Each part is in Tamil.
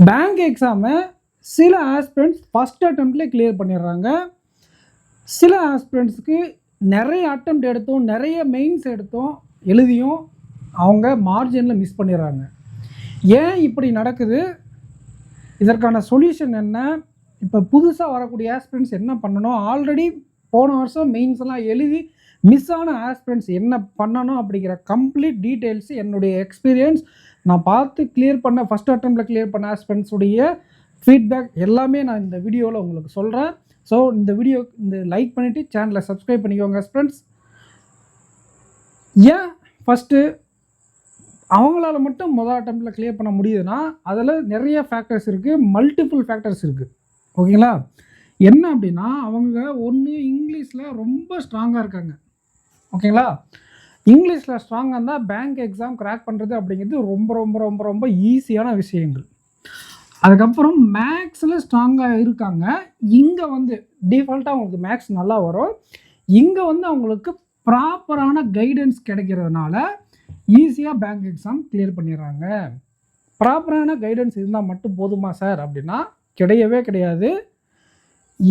பேங்க் எக்ஸாமை சில ஆஸ்பிரண்ட்ஸ் ஃபஸ்ட் அட்டெம்ப்ட்லேயே கிளியர் பண்ணிடுறாங்க. சில ஆஸ்பிரண்ட்ஸுக்கு நிறைய அட்டெம்ப்ட் எடுத்தோம், நிறைய மெயின்ஸ் எடுத்தோம், எழுதியும் அவங்க மார்ஜினில் மிஸ் பண்ணிடுறாங்க. ஏன் இப்படி நடக்குது? இதற்கான சொல்யூஷன் என்ன? இப்போ புதுசாக வரக்கூடிய ஆஸ்பிரண்ட்ஸ் என்ன பண்ணணும்? ஆல்ரெடி போன வருஷம் மெயின்ஸ் எல்லாம் எழுதி மிஸ் ஆன ஆஸ்பிரண்ட்ஸ் என்ன பண்ணணும் அப்படிங்கிற கம்ப்ளீட் டீட்டெயில்ஸ் என்னுடைய எக்ஸ்பீரியன்ஸ் நான் பார்த்து கிளியர் பண்ண ஃபஸ்ட் அட்டெம்ப்டில் கிளியர் பண்ண ஆஸ்பிரண்ட்ஸுடைய ஃபீட்பேக் எல்லாமே நான் இந்த வீடியோவில் உங்களுக்கு சொல்கிறேன். ஸோ இந்த வீடியோ லைக் பண்ணிவிட்டு சேனலை சப்ஸ்கிரைப் பண்ணிக்கோங்க ஃப்ரெண்ட்ஸ். ஏன் ஃபஸ்ட்டு அவங்களால மட்டும் மொதல் அட்டெம்ப்டில் கிளியர் பண்ண முடியுதுன்னா அதில் நிறைய ஃபேக்டர்ஸ் இருக்குது, மல்டிபிள் ஃபேக்டர்ஸ் இருக்குது. ஓகேங்களா? என்ன அப்படின்னா அவங்க ஒன்று இங்கிலீஷில் ரொம்ப ஸ்ட்ராங்காக இருக்காங்க. ஓகேங்களா? இங்கிலீஷில் ஸ்ட்ராங்காக இருந்தால் பேங்க் எக்ஸாம் கிராக் பண்ணுறது அப்படிங்கிறது ரொம்ப ரொம்ப ரொம்ப ரொம்ப ஈஸியான விஷயங்கள். அதுக்கப்புறம் மேக்ஸில் ஸ்ட்ராங்காக இருக்காங்க. இங்கே வந்து டிஃபால்ட்டாக அவங்களுக்கு மேக்ஸ் நல்லா வரும். இங்கே வந்து அவங்களுக்கு ப்ராப்பரான கைடன்ஸ் கிடைக்கிறதுனால ஈஸியாக பேங்க் எக்ஸாம் கிளியர் பண்ணிடுறாங்க. ப்ராப்பரான கைடன்ஸ் இருந்தால் மட்டும் போதுமா சார் அப்படின்னா கிடையவே கிடையாது.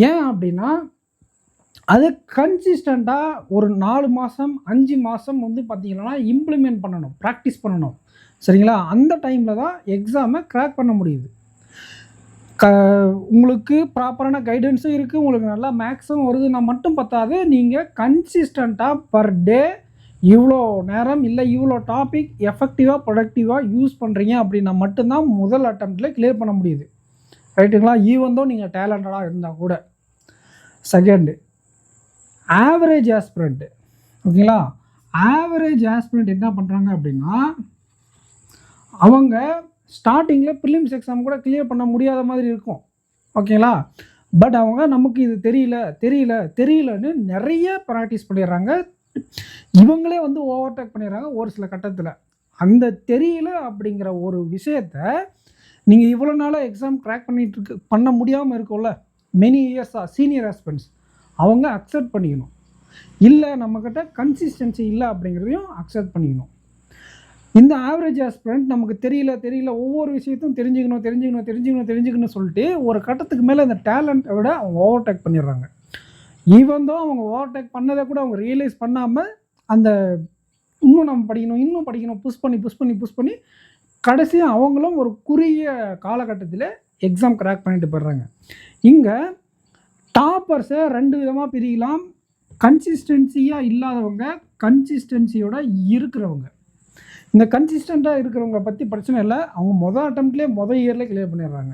ஏன் அப்படின்னா அது கன்சிஸ்டண்ட்டாக ஒரு 4 மாதம் 5 மாதம் வந்து பார்த்திங்கன்னா இம்ப்ளிமெண்ட் பண்ணணும், ப்ராக்டிஸ் பண்ணணும். சரிங்களா? அந்த டைமில் தான் எக்ஸாமை கிராக் பண்ண முடியுது. உங்களுக்கு ப்ராப்பரான கைடன்ஸும் இருக்குது, உங்களுக்கு நல்லா மேக்ஸும் வருதுன்னா மட்டும் பத்தாது. நீங்கள் கன்சிஸ்டண்ட்டாக பர் டே இவ்வளோ நேரம் இல்லை இவ்வளோ டாபிக் எஃபெக்டிவாக ப்ரொடக்டிவாக யூஸ் பண்ணுறீங்க அப்படின்னா மட்டும்தான் முதல் அட்டெம்ப்டில் கிளியர் பண்ண முடியுது. ரைட்டுங்களா? ஈவன் தான் நீங்கள் டேலண்டடாக இருந்தால் கூட. Second, average aspirant. ஓகேங்களா? ஆவரேஜ் ஆஸ்பிரண்ட் என்ன பண்ணுறாங்க அப்படின்னா அவங்க ஸ்டார்டிங்கில் ப்ரிலிம்ஸ் எக்ஸாம் கூட கிளியர் பண்ண முடியாத மாதிரி இருக்கும். ஓகேங்களா? பட் அவங்க நமக்கு இது தெரியலன்னு நிறைய ப்ராக்டிஸ் பண்ணிடுறாங்க. இவங்களே வந்து ஓவர்டேக் பண்ணிடுறாங்க ஒரு சில கட்டத்தில். அந்த தெரியல அப்படிங்கிற ஒரு விஷயத்த நீங்கள் இவ்வளோ நாளாக எக்ஸாம் கிராக் பண்ண முடியாமல் இருக்கும்ல மெனி இயர்ஸாக சீனியர் ஆஸ்பிரண்ட்ஸ், அவங்க அக்செப்ட் பண்ணிக்கணும். இல்லை நம்மக்கிட்ட கன்சிஸ்டன்சி இல்லை அப்படிங்கிறதையும் அக்செப்ட் பண்ணிக்கணும். இந்த ஆவரேஜ் ஆஸ்பிரண்ட் நமக்கு தெரியல ஒவ்வொரு விஷயத்தையும் தெரிஞ்சுக்கணும் சொல்லிட்டு ஒரு கட்டத்துக்கு மேலே இந்த டேலண்ட்டை விட அவங்க ஓவர்டேக் பண்ணிடுறாங்க. ஈவன் தான் அவங்க ஓவர்டேக் பண்ணதை கூட அவங்க ரியலைஸ் பண்ணாமல் அந்த இன்னும் நம்ம படிக்கணும் புஷ் பண்ணி கடைசியாக அவங்களும் ஒரு குறுகிய காலகட்டத்தில் எக்ஸாம் கிராக் பண்ணிட்டு போயிடுறாங்க. இங்கே டாப்பர்ஸை 2 விதமாக பிரிக்கலாம். கன்சிஸ்டன்சியாக இல்லாதவங்க, கன்சிஸ்டன்சியோட இருக்கிறவங்க. இந்த கன்சிஸ்டண்ட்டாக இருக்கிறவங்க பற்றி பிரச்சனை இல்லை. அவங்க மொதல் அட்டெம்ப்ட்லேயே இயர்லேயே கிளியர் பண்ணிடுறாங்க.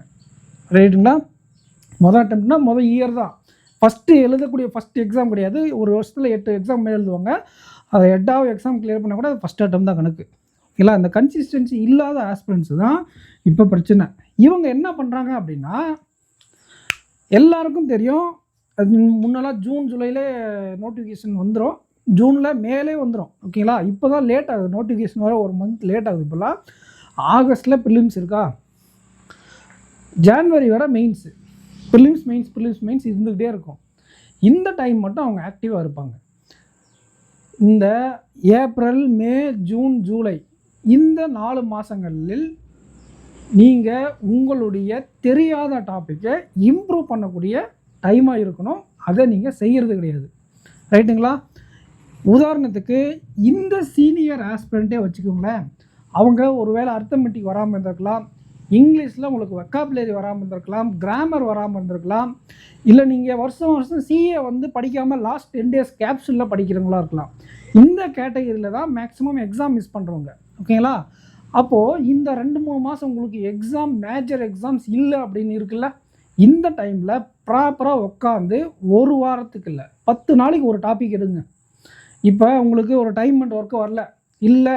ரைட்டுங்களா? மொதல் அட்டெம்ப்ட்னா இயர் தான். எழுதக்கூடிய ஃபஸ்ட் எக்ஸாம் கிடையாது. ஒரு வருஷத்தில் 8 எக்ஸாம் எழுதுவாங்க. அதை 8வது எக்ஸாம் கிளியர் பண்ணால் கூட ஃபஸ்ட் அட்டெம்ப்ட் தான் கணக்கு. இல்லை, அந்த கன்சிஸ்டன்சி இல்லாத ஆஸ்பிரண்ட்ஸ் தான் இப்போ பிரச்சனை. இவங்க என்ன பண்ணுறாங்க அப்படின்னா எல்லாருக்கும் தெரியும், அது முன்னெல்லாம் ஜூன் ஜூலையிலே நோட்டிஃபிகேஷன் வந்துடும், ஜூனில் மேலே வந்துடும். ஓகேங்களா? இப்போ தான் லேட் ஆகுது, நோட்டிஃபிகேஷன் வர ஒரு மந்த் லேட் ஆகுது. இப்போலாம் ஆகஸ்ட்டில் ப்ரிலிம்ஸ் இருக்கா, ஜான்வரி வர மெயின்ஸு, ப்ரிலிம்ஸ் மெயின்ஸ் இருந்துக்கிட்டே இருக்கும். இந்த டைம் மட்டும் அவங்க ஆக்டிவாக இருப்பாங்க. இந்த ஏப்ரல், மே, ஜூன், ஜூலை இந்த 4 மாதங்களில் நீங்கள் உங்களுடைய தெரியாத டாப்பிக்கை இம்ப்ரூவ் பண்ணக்கூடிய டைமாக இருக்கணும். அதை நீங்கள் செய்கிறது கிடையாது. ரைட்டுங்களா? உதாரணத்துக்கு இந்த சீனியர் ஆஸ்பிரண்ட்டே வச்சுக்கோங்களேன். அவங்க ஒருவேளை அர்த்தமெட்டிக் வராமல் இருந்திருக்கலாம், இங்கிலீஷில் உங்களுக்கு வெக்காபுலரி வராமல் இருந்திருக்கலாம், கிராமர் வராமல் இருந்திருக்கலாம், இல்லை நீங்கள் வருஷம் சிஏ வந்து படிக்காமல் லாஸ்ட் 10 days கேப்சூலில் படிக்கிறவங்களா இருக்கலாம். இந்த கேட்டகரியில் தான் மேக்ஸிமம் எக்ஸாம் மிஸ் பண்ணுறவங்க. ஓகேங்களா? அப்போது இந்த 2-3 மாதம் உங்களுக்கு எக்ஸாம், மேஜர் எக்ஸாம்ஸ் இல்லை அப்படின்னு இருக்குல்ல, இந்த டைமில் ப்ராப்பராக உட்காந்து ஒரு வாரத்துக்கு இல்லை 10 நாளைக்கு ஒரு டாபிக் எடுங்க. இப்போ உங்களுக்கு ஒரு டைம் அண்ட் ஒர்க்கு வரல, இல்லை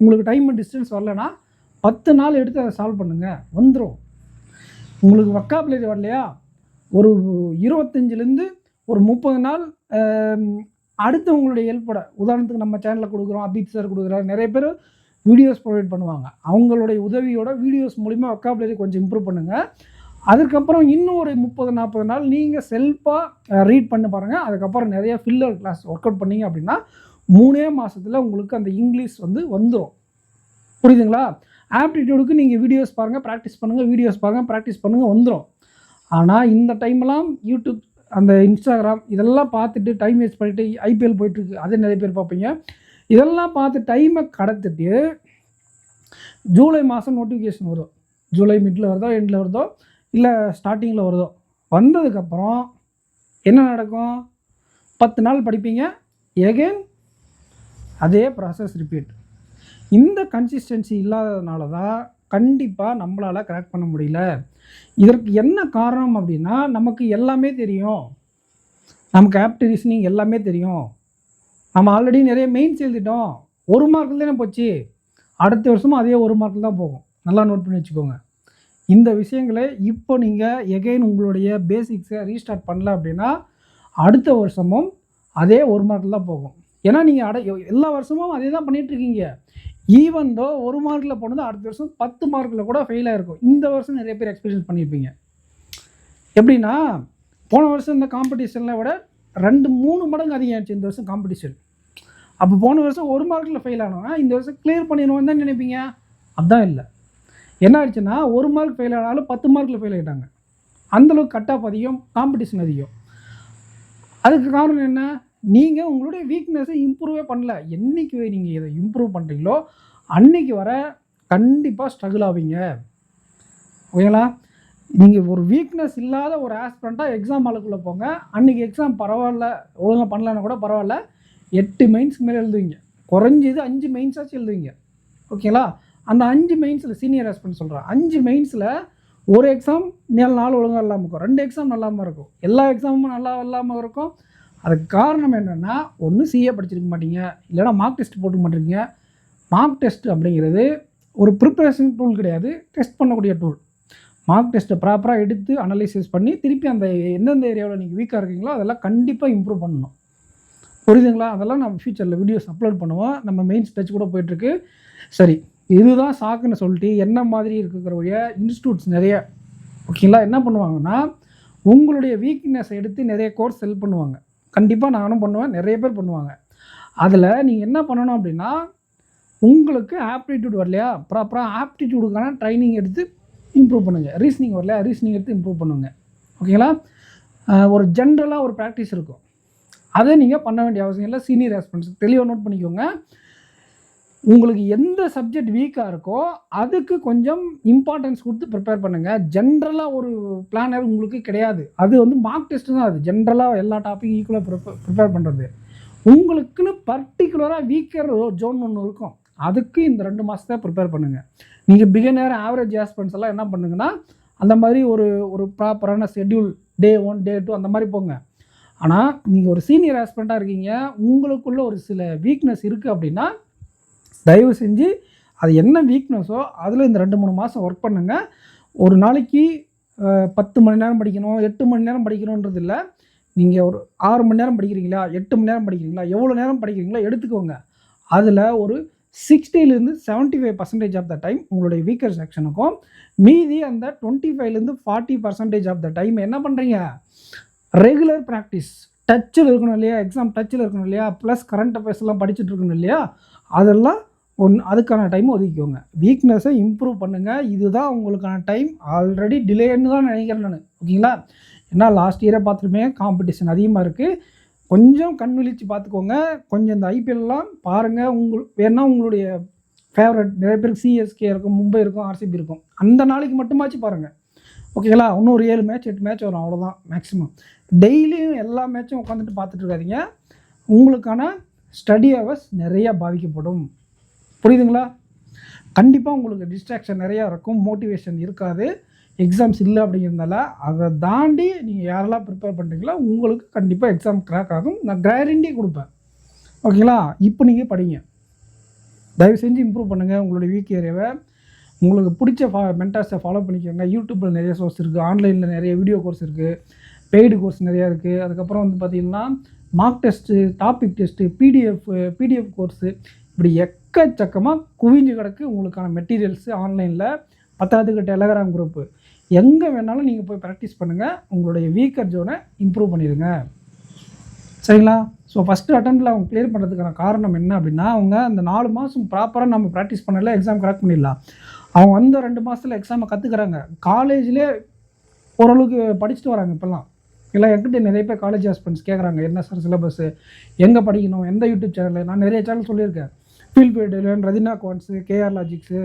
உங்களுக்கு டைம் அண்ட் டிஸ்டன்ஸ் வரலன்னா 10 நாள் எடுத்து அதை சால்வ் பண்ணுங்கள், வந்துடும். உங்களுக்கு வெக்காபுலரி வரலையா, ஒரு 25லேருந்து ஒரு 30 நாள் அடுத்து உங்களுடைய ஹெல்ப்போட, உதாரணத்துக்கு நம்ம சேனலில் கொடுக்குறோம், அபித் சார் கொடுக்குறாரு, நிறைய பேர் வீடியோஸ் ப்ரொவைட் பண்ணுவாங்க. அவங்களுடைய உதவியோட வீடியோஸ் மூலிமா வெக்காபுலரி கொஞ்சம் இம்ப்ரூவ் பண்ணுங்கள். அதுக்கப்புறம் இன்னும் ஒரு 30-40 நாள் நீங்கள் செல்ஃபாக ரீட் பண்ணி பாருங்கள். அதுக்கப்புறம் நிறைய ஃபில்லர் கிளாஸ் ஒர்க் அவுட் பண்ணிங்க அப்படின்னா 3 மாதத்தில் உங்களுக்கு அந்த இங்கிலீஷ் வந்து வந்துடும். புரியுதுங்களா? ஆப்டிடியூடுக்கு நீங்கள் வீடியோஸ் பாருங்கள், ப்ராக்டிஸ் பண்ணுங்கள், வீடியோஸ் பாருங்கள், ப்ராக்டிஸ் பண்ணுங்கள், வந்துடும். ஆனால் இந்த டைம்லாம் யூடியூப், அந்த இன்ஸ்டாகிராம் இதெல்லாம் பார்த்துட்டு டைம் வேஸ்ட் பண்ணிவிட்டு ஐபிஎல் போயிட்டுருக்கு, அதே நிறைய பேர் பார்ப்பீங்க. இதெல்லாம் பார்த்து டைமை கடத்திட்டு ஜூலை மாதம் நோட்டிஃபிகேஷன் வரும். ஜூலை மிடில் வருதோ, எண்டில் வருதோ, இல்லை ஸ்டார்டிங்கில் வருதோ, வந்ததுக்கப்புறம் என்ன நடக்கும்? 10 நாள் படிப்பீங்க, எகெயின் அதே ப்ராசஸ் ரிப்பீட். இந்த கன்சிஸ்டன்சி இல்லாததுனால தான் கண்டிப்பாக நம்மளால் கிராக் பண்ண முடியல. இதற்கு என்ன காரணம் அப்படின்னா, நமக்கு எல்லாமே தெரியும், நமக்கு ஆப்ட் ரீசனிங் எல்லாமே தெரியும், நம்ம ஆல்ரெடி நிறைய மெயின்ஸ் எழுதிட்டோம், 1 மார்க்கில் தானே போச்சு, அடுத்த வருஷமும் அதே 1 மார்க்கில் தான் போகும். நல்லா நோட் பண்ணி வச்சுக்கோங்க. இந்த விஷயங்களை இப்போ நீங்கள் எகெயின் உங்களுடைய பேசிக்ஸை ரீஸ்டார்ட் பண்ணல அப்படின்னா அடுத்த வருஷமும் அதே 1 மார்க்கில் தான் போகும். ஏன்னா நீங்கள் எல்லா வருஷமும் அதே தான் பண்ணிகிட்ருக்கீங்க. ஈவன் தோ 1 மார்க்கில் போனது அடுத்த வருஷம் 10 மார்க்கில் கூட ஃபெயில் ஆகிருக்கும். இந்த வருஷம் நிறைய பேர் எக்ஸ்பீரியன்ஸ் பண்ணியிருப்பீங்க. எப்படின்னா, போன வருஷம் இந்த காம்படிஷனில் விட 2-3 மடங்கு அதிகம் ஆச்சு இந்த வருஷம் காம்படிஷன். அப்போ போன வருஷம் 1 மார்க்கில் ஃபெயில் ஆனோன்னா இந்த வருஷம் கிளியர் பண்ணிடணும்னு தான் நினைப்பீங்க. அதுதான் இல்லை. என்ன ஆயிடுச்சுன்னா, 1 மார்க் ஃபெயில் ஆனாலும் 10 மார்க்கில் ஃபெயில் ஆகிட்டாங்க. அந்தளவுக்கு கட் ஆஃப் அதிகம், காம்படிஷன் அதிகம். அதுக்கு காரணம் என்ன? நீங்கள் உங்களுடைய வீக்னஸை இம்ப்ரூவே பண்ணல. என்றைக்கு நீங்கள் இதை இம்ப்ரூவ் பண்ணுறீங்களோ அன்றைக்கி வர கண்டிப்பாக ஸ்ட்ரகிள் ஆவீங்க. ஓகேங்களா? நீங்கள் ஒரு வீக்னஸ் இல்லாத ஒரு ஆஸ்பிரண்ட்டாக எக்ஸாம் ஹாலுக்குள்ளே போங்க. அன்றைக்கி எக்ஸாம் பரவாயில்ல, ஒழுங்காக பண்ணலன்னா கூட பரவாயில்ல, 8 மெயின்ஸ்க்கு மேலே எழுதுவீங்க. குறைஞ்சது 5 மெயின்ஸாச்சும் எழுதுவீங்க. ஓகேங்களா? அந்த 5 மெயின்ஸில் சீனியர் ஆஸ்பிரண்ட் சொல்கிறேன், 5 மெயின்ஸில் ஒரு எக்ஸாம் 4 நாள் ஒழுங்காக இல்லாமல் இருக்கும், 2 எக்ஸாம் நல்லாமல் இருக்கும், எல்லா எக்ஸாமும் நல்லா இல்லாமல் இருக்கும். அதுக்கு காரணம் என்னென்னா, ஒன்று சிஏ படிச்சிருக்க மாட்டீங்க, இல்லைனா மார்க் டெஸ்ட் போட்டுக்க மாட்டீங்க. மார்க் டெஸ்ட் அப்படிங்கிறது ஒரு ப்ரிப்பரேஷன் டூல் கிடையாது, டெஸ்ட் பண்ணக்கூடிய டூல். மார்க் டெஸ்ட்டை ப்ராப்பராக எடுத்து அனலைசிஸ் பண்ணி திருப்பி அந்த எந்தெந்த ஏரியாவில் நீங்கள் வீக்காக இருக்கீங்களோ அதெல்லாம் கண்டிப்பாக இம்ப்ரூவ் பண்ணணும். புரியுதுங்களா? அதெல்லாம் நம்ம ஃப்யூச்சரில் வீடியோஸ் அப்லோட் பண்ணுவோம். நம்ம மெயின்ஸ் பேட்ச் கூட போயிட்டுருக்கு. சரி, இதுதான் சாக்குன்னு சொல்லிட்டு என்ன மாதிரி இருக்கிற இன்ஸ்டியூட்ஸ் நிறைய, ஓகேங்களா, என்ன பண்ணுவாங்கன்னா, உங்களுடைய வீக்னஸை எடுத்து நிறைய கோர்ஸ் செல் பண்ணுவாங்க. கண்டிப்பாக நானும் பண்ணுவேன், நிறைய பேர் பண்ணுவாங்க. அதில் நீங்கள் என்ன பண்ணணும் அப்படின்னா, உங்களுக்கு ஆப்டிடியூட் வரலையா, ப்ராப்பராக ஆப்டிடியூடுக்கான ட்ரைனிங் எடுத்து இம்ப்ரூவ் பண்ணுங்கள். ரீசனிங் வரலையா, ரீசனிங் எடுத்து இம்ப்ரூவ் பண்ணுங்கள். ஓகேங்களா? ஒரு ஜென்ரலாக ஒரு ப்ராக்டிஸ் இருக்கும், அதை நீங்கள் பண்ண வேண்டிய அவசியம் இல்லை. சீனியர் ஆஸ்பிரண்ட்ஸ் தெளிவாக நோட் பண்ணிக்கோங்க. உங்களுக்கு எந்த சப்ஜெக்ட் வீக்காக இருக்கோ அதுக்கு கொஞ்சம் இம்பார்ட்டன்ஸ் கொடுத்து ப்ரிப்பேர் பண்ணுங்கள். ஜென்ரலாக ஒரு பிளானர் உங்களுக்கு கிடையாது, அது வந்து மார்க் டெஸ்ட்டு தான். அது ஜென்ரலாக எல்லா டாப்பிக்கும் ஈக்குவலாக ப்ரிப்பேர் பண்ணுறது. உங்களுக்குன்னு பர்டிகுலராக வீக்கர் ஜோன் ஒன்று இருக்கும், அதுக்கு இந்த 2 மாதத்தை ப்ரிப்பேர் பண்ணுங்கள். நீங்கள் பிகினர் ஆவரேஜ் ஆஸ்பிரண்ட்ஸ் எல்லாம் என்ன பண்ணுங்கன்னா, அந்த மாதிரி ஒரு ப்ராப்பரான ஷெட்யூல் டே 1 டே 2 அந்த மாதிரி போங்க. ஆனால் நீங்கள் ஒரு சீனியர் ஆஸ்பிரண்ட்டாக இருக்கீங்க, உங்களுக்குள்ள ஒரு சில வீக்னஸ் இருக்குது அப்படின்னா தயவு செஞ்சு அது என்ன வீக்னஸோ அதில் இந்த 2-3 மாதம் ஒர்க் பண்ணுங்கள். ஒரு நாளைக்கு 10 மணி நேரம் படிக்கணும், 8 மணி நேரம் படிக்கணுன்றது இல்லை. நீங்கள் ஒரு 6 மணி நேரம் படிக்கிறீங்களா, 8 மணி நேரம் படிக்கிறீங்களா, எவ்வளோ நேரம் படிக்கிறீங்களா எடுத்துக்கோங்க. அதில் ஒரு 60லேருந்து 75% ஆஃப் த டைம் உங்களுடைய வீக்கர் செக்ஷனுக்கும், மீதி அந்த 25லேருந்து 40% ஆஃப் த டைம் என்ன பண்ணுறீங்க, ரெகுலர் ப்ராக்டிஸ், டச்சில் இருக்கணும் இல்லையா, எக்ஸாம் டச்சில் இருக்கணும் இல்லையா, ப்ளஸ் கரண்ட் அஃபேர்ஸ்லாம் படிச்சுட்டு இருக்கணும் இல்லையா, அதெல்லாம் அதுக்கான டைம் ஒதுக்கிக்கோங்க. வீக்னஸை இம்ப்ரூவ் பண்ணுங்கள். இதுதான் உங்களுக்கான டைம். ஆல்ரெடி டிலேன்னு தான் நினைக்கிறேன் நான். ஓகேங்களா? ஏன்னா லாஸ்ட் இயரை பார்த்துட்டுமே காம்படிஷன் அதிகமாக இருக்குது. கொஞ்சம் கண் விழிச்சு பார்த்துக்கோங்க. கொஞ்சம் இந்த ஐபிஎல்லாம் பாருங்கள். வேணால் உங்களுடைய ஃபேவரட் நிறைய பேருக்கு சிஎஸ்கே இருக்கும், மும்பை இருக்கும், ஆர்சிபி இருக்கும், அந்த நாளைக்கு மட்டுமாச்சு பாருங்கள். ஓகேங்களா? இன்னும் ஒரு 7 மேட்ச் 8 மேட்ச் வரும், அவ்வளோதான் மேக்ஸிமம். டெய்லியும் எல்லா மேட்சும் உட்காந்துட்டு பார்த்துட்டு இருக்காதீங்க. உங்களுக்கான ஸ்டடி ஹவர்ஸ் நிறையா பாதிக்கப்படும். புரியுதுங்களா? கண்டிப்பாக உங்களுக்கு டிஸ்ட்ராக்ஷன் நிறையா இருக்கும், மோட்டிவேஷன் இருக்காது. எக்ஸாம்ஸ் இல்லை அப்படிங்கிறதுனால அதை தாண்டி நீங்கள் யாரெல்லாம் ப்ரிப்பேர் பண்ணுறீங்களோ உங்களுக்கு கண்டிப்பாக எக்ஸாம் கிராக் ஆகும். நான் கேரண்டி கொடுப்பேன். ஓகேங்களா? இப்போ நீங்கள் படிங்க. தயவு செஞ்சு இம்ப்ரூவ் பண்ணுங்கள் உங்களுடைய வீக் ஏரியாவை. உங்களுக்கு பிடிச்ச மென்டார்ஸை ஃபாலோ பண்ணிக்கோங்க. யூடியூப்பில் நிறைய சோர்ஸ் இருக்குது, ஆன்லைனில் நிறைய வீடியோ கோர்ஸ் இருக்குது, பெய்டு கோர்ஸ் நிறையா இருக்குது. அதுக்கப்புறம் வந்து பார்த்திங்கன்னா mark test, topic test, PDF course, இப்படி எக்கச்சக்கமாக குவிஞ்சு கிடக்கு உங்களுக்கான மெட்டீரியல்ஸு ஆன்லைனில். 10க்கு டெலகிராம் குரூப்பு, எங்கே வேணாலும் நீங்கள் போய் ப்ராக்டிஸ் பண்ணுங்கள். உங்களுடைய வீக்கர் ஜோனை இம்ப்ரூவ் பண்ணிடுங்க. சரிங்களா? ஸோ ஃபஸ்ட்டு அட்டெம்ப்டில் அவங்க கிளியர் பண்ணுறதுக்கான காரணம் என்ன அப்படின்னா, அவங்க அந்த 4 மாதம் ப்ராப்பராக நம்ம ப்ராக்டிஸ் பண்ணல எக்ஸாம் கிராக் பண்ணிடலாம். அவங்க வந்து 2 மாதத்தில் எக்ஸாமை கற்றுக்குறாங்க. காலேஜ்லேயே ஓரளவுக்கு படிச்சுட்டு வராங்க இப்போல்லாம். இல்லை என்கிட்ட நிறைய பேர் காலேஜ் ஹஸ்பண்ட்ஸ் கேட்குறாங்க, என்ன சார் சிலபஸ்ஸு, எங்கே படிக்கணும், எந்த யூடியூப் சேனல். நான் நிறைய சேனல் சொல்லியிருக்கேன். ஃபீல் ஃபீல்டு, ரதினா குவான்ஸு, KR logics,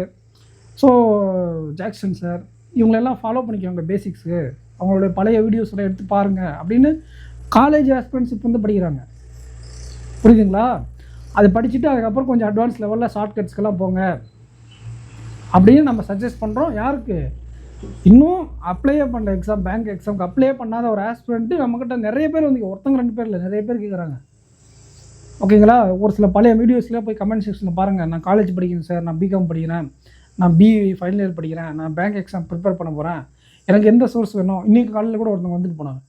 so Jackson sir, இவங்களெல்லாம் ஃபாலோ பண்ணிக்கோங்க பேசிக்ஸு, அவங்களுடைய பழைய வீடியோஸ்லாம் எடுத்து பாருங்கள் அப்படின்னு காலேஜ் ஹஸ்பண்ட்ஸ் இப்போ வந்து படிக்கிறாங்க. புரியுதுங்களா? அதை படிச்சுட்டு அதுக்கப்புறம் கொஞ்சம் அட்வான்ஸ் லெவலில் ஷார்ட்கட்ஸ்க்கெல்லாம் போங்க அப்படின்னு நம்ம சஜஸ்ட் பண்ணுறோம். யாருக்கு இன்னும் அப்ளையே பண்ணல எக்ஸாம், பேங்க் எக்ஸாமுக்கு அப்ளையே பண்ணாத ஒரு ஆஸ்பிரண்ட்டு நம்மக்கிட்ட நிறைய பேர் வந்து, ஒருத்தங்க 2 பேர் இல்லை, நிறைய பேர் கேட்குறாங்க. ஓகேங்களா? ஒரு சில பழைய வீடியோஸில் போய் கமெண்ட் செக்ஷனில் பாருங்கள். நான் காலேஜ் படிக்கிறேன் சார், நான் பிகாம் படிக்கிறேன், நான் பிஇ ஃபைனல் இயர் படிக்கிறேன், நான் பேங்க் எக்ஸாம் ப்ரிப்பேர் பண்ண போகிறேன், எனக்கு எந்த சோர்ஸ் வேணும். இன்றைக்கி காலையில் கூட ஒருத்தவங்க வந்துட்டு போனாங்க.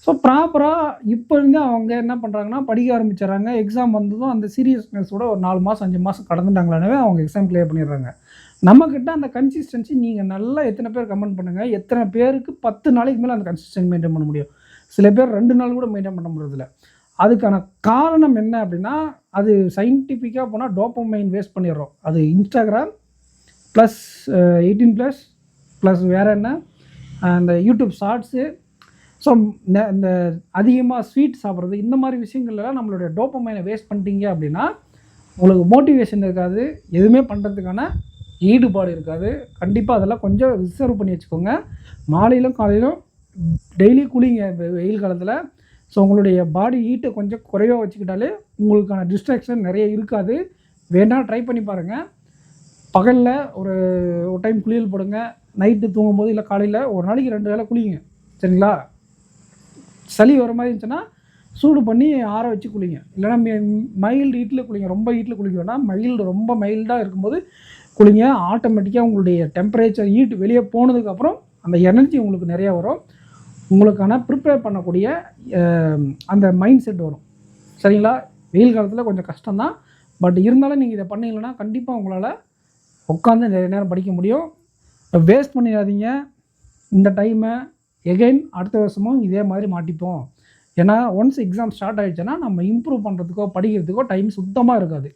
ஸோ ப்ராப்பராக இப்போ இருந்து அவங்க என்ன பண்ணுறாங்கன்னா படிக்க ஆரம்பிச்சிடறாங்க. எக்ஸாம் வந்ததும் அந்த சீரியஸ்னஸோட ஒரு 4 மாதம் 5 மாதம் கடந்துட்டாங்களானவே அவங்க எக்ஸாம் கிளியர் பண்ணிடுறாங்க. நம்மக்கிட்ட அந்த கன்சிஸ்டன்சி நீங்கள் நல்லா எத்தனை பேர் கமெண்ட் பண்ணுங்கள், எத்தனை பேருக்கு 10 நாளைக்கு மேலே அந்த கன்சிஸ்டன்சி மெயின்டைன் பண்ண முடியும். சில பேர் 2 நாள் கூட மெயின்டைன் பண்ண முடியறதில்ல. அதுக்கான காரணம் என்ன அப்படின்னா, அது சயின்டிஃபிக்காக போனால் டோபமைன் வேஸ்ட் பண்ணிடுறோம். அது இன்ஸ்டாகிராம் ப்ளஸ் 18+ ப்ளஸ் வேறு என்ன, அந்த யூடியூப் ஷார்ட்ஸு, ஸோ இந்த அதிகமாக ஸ்வீட் சாப்பிட்றது, இந்த மாதிரி விஷயங்கள்லாம் நம்மளுடைய டோபமைனை வேஸ்ட் பண்ணிட்டீங்க அப்படின்னா உங்களுக்கு மோட்டிவேஷன் இருக்காது, எதுவுமே பண்ணுறதுக்கான ஈடுபாடு இருக்காது. கண்டிப்பாக அதெல்லாம் கொஞ்சம் ரிசர்வ் பண்ணி வச்சுக்கோங்க. மாலையிலும் காலையிலும் டெய்லி குளிங்க வெயில் காலத்தில். ஸோ உங்களுடைய பாடி ஹீட்டை கொஞ்சம் குறைவாக வச்சுக்கிட்டாலே உங்களுக்கான டிஸ்ட்ராக்ஷன் நிறைய இருக்காது. வேணால் ட்ரை பண்ணி பாருங்கள். பகலில் ஒரு டைம் குளியல் போடுங்க, நைட்டு தூங்கும்போது இல்லை காலையில் ஒரு நாளைக்கு 2 வேளை குளிங்க. சரிங்களா? சளி வர மாதிரி இருந்துச்சுன்னா சூடு பண்ணி ஆற வச்சு குளிங்க. இல்லைனா மைல்டு ஹீட்டில் குளிங்க. ரொம்ப ஹீட்டில் குளிக்க வேணாம், ரொம்ப மைல்டாக இருக்கும்போது குளிங்க. ஆட்டோமேட்டிக்காக உங்களுடைய டெம்பரேச்சர் ஹீட் வெளியே போனதுக்கப்புறம் அந்த எனர்ஜி உங்களுக்கு நிறையா வரும். உங்களுக்கான ப்ரிப்பேர் பண்ணக்கூடிய அந்த மைண்ட் செட் வரும். சரிங்களா? வெயில் காலத்தில் கொஞ்சம் கஷ்டம்தான், பட் இருந்தாலும் நீங்கள் இதை பண்ணீங்கன்னா கண்டிப்பாக உங்களால் உட்காந்து நிறைய நேரம் படிக்க முடியும். வேஸ்ட் பண்ணிடாதீங்க இந்த டைமை. எகைன் அடுத்த வருஷமும் இதே மாதிரி மாட்டிப்போம். ஏன்னா ஒன்ஸ் எக்ஸாம் ஸ்டார்ட் ஆகிடுச்சுன்னா நம்ம இம்ப்ரூவ் பண்ணுறதுக்கோ படிக்கிறதுக்கோ டைம் சுத்தமாக இருக்காது.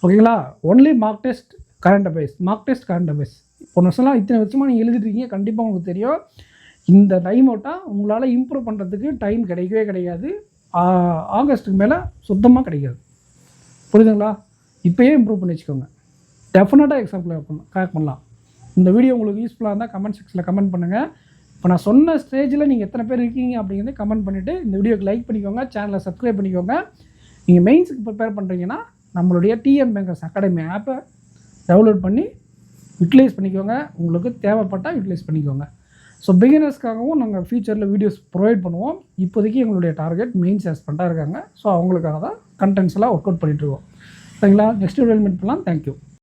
ஓகேங்களா? Only mark test, current affairs. போன வருஷம்லாம் இத்தனை வருஷமாக நீங்கள் எழுதிட்டுருக்கீங்க, கண்டிப்பாக உங்களுக்கு தெரியும். இந்த டைம் விட்டால் உங்களால் இம்ப்ரூவ் பண்ணுறதுக்கு டைம் கிடைக்கவே கிடையாது. ஆகஸ்ட்டுக்கு மேலே சுத்தமாக கிடைக்காது. புரியுதுங்களா? இப்போயே இம்ப்ரூவ் பண்ணி வச்சுக்கோங்க. டெஃபினட்டாக எக்ஸாம் கிளியர் பண்ணலாம். இந்த வீடியோ உங்களுக்கு யூஸ்ஃபுல்லாக இருந்தால் கமெண்ட் செக்ஷனில் கமெண்ட் பண்ணுங்கள். இப்போ நான் சொன்ன ஸ்டேஜில் நீங்கள் எத்தனை பேர் இருக்கீங்க அப்படிங்கிறத கமெண்ட் பண்ணிவிட்டு இந்த வீடியோக்கு லைக் பண்ணிக்கோங்க, சேனலை சப்ஸ்கிரைப் பண்ணிக்கோங்க. நீங்கள் மெயின்ஸுக்கு ப்ரிப்பேர் பண்ணுறீங்கன்னா நம்மளுடைய டிஎன் பேங்கர்ஸ் அகாடமி ஆப்பை டவுன்லோட் பண்ணி யூட்டிலைஸ் பண்ணிக்கோங்க. உங்களுக்கு தேவைப்பட்டால் யூட்டிலைஸ் பண்ணிக்கோங்க. ஸோ பிகினர்ஸ்க்காகவும் நாங்கள் ஃபியூச்சரில் வீடியோஸ் ப்ரொவைட் பண்ணுவோம். இப்போதைக்கு எங்களுடைய டார்கெட் மெயின்ஸ் ஆஸ்பெக்டாக இருக்காங்க. ஸோ அவங்களுக்காக தான் கண்டென்ட்ஸ் எல்லாம் ஒர்க் அவுட் பண்ணிகிட்ருக்கோம். சரிங்களா? நெக்ஸ்ட் வீடியோவில் மீட் பண்ணலாம். தேங்க்யூ.